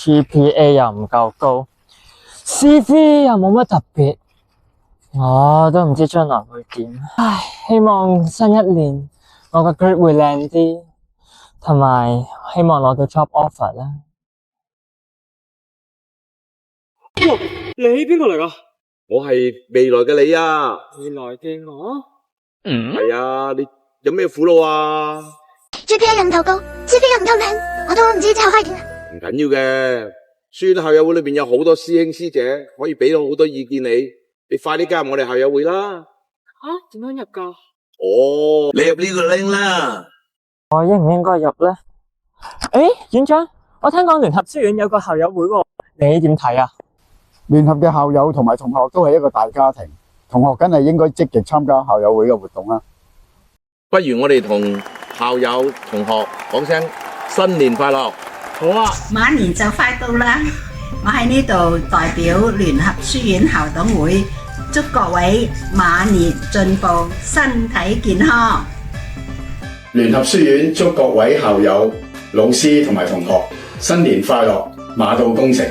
GPA 又唔夠高，CV 又冇乜特別，我都唔知將來會點。唉，希望新一年我個 grade 會靚啲，同埋希望攞到 job offer 啦。你邊個嚟㗎？我係未來嘅你啊！未來嘅我？係啊，你有咩苦惱啊？ GPA 又唔夠高，CV 又唔夠靚，我都唔知之後可以點。唔緊要嘅，書院校友會裏邊有好多師兄師姐，可以俾到好多意見你。你快啲加入我哋校友會啦！點樣入㗎？哦，你入呢個 link 啦。我應唔應該入呢？誒，院長，我聽講聯合書院有個校友會喎，你點睇啊？聯合嘅校友同埋同學都係一個大家庭，同學梗係應該積極參加校友會嘅活動啦。不如我哋同校友同學講聲新年快樂。好啊！馬年就快到啦，我喺呢度代表聯合書院校董會，祝各位馬年進步，身體健康。聯合書院祝各位校友、老師同埋同學新年快樂，馬到功成。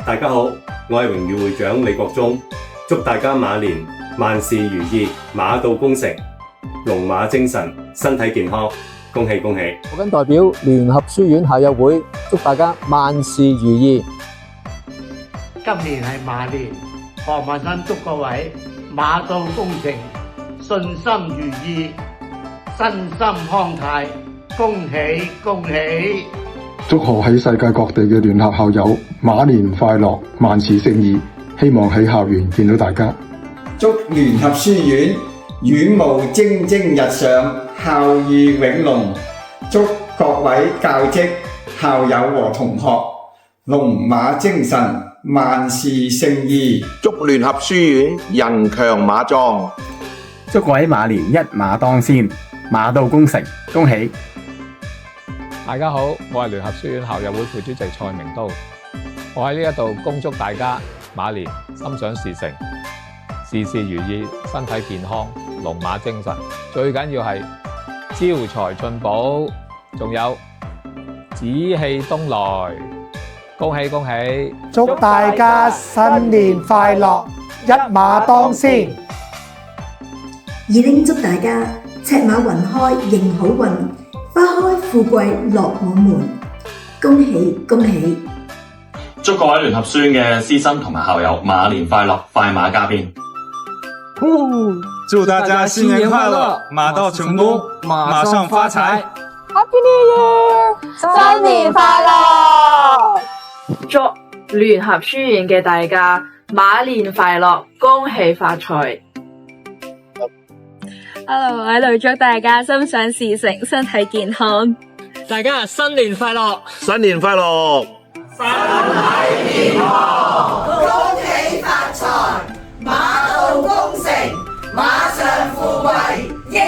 大家好，我係榮譽會長李國忠，祝大家馬年萬事如意，馬到功成，龍馬精神，身體健康，恭喜恭喜！我謹代表聯合書院校友會，祝大家萬事如意。今年係馬年，何文新祝各位馬到功成，順心如意，身心康泰，恭喜恭喜！祝賀喺世界各地嘅聯合校友馬年快樂，萬事勝意，希望喺校園見到大家。祝聯合書院院務蒸蒸日上，校譽永隆。祝各位教職、校友和同學龍馬精神，萬事勝意。祝聯合書院人強馬壯。祝各位馬年一馬當先，馬到功成，恭喜！大家好，我係聯合書院校友會副主席蔡明都，我喺呢一度恭祝大家馬年心想事成，事事如意，身體健康，龍馬精神，最緊要係招財進寶，仲有紫氣東來，恭喜恭喜！祝大家新年快樂，一馬當先。二丁祝大家赤馬雲開迎好運，花開富貴樂我們，恭喜恭喜！祝各位聯合書院嘅師生同埋校友馬年快樂，快馬加鞭！祝大家新年快樂，馬到成功，馬上發財！ Happy New Year！ 新年快樂！祝聯合書院嘅大家馬年快樂，恭喜發財！ Hello， 我喺度祝大家心想事成，身體健康。大家新年快樂！新年快樂！身體健康，恭喜發財，馬到功成，馬上富貴，耶！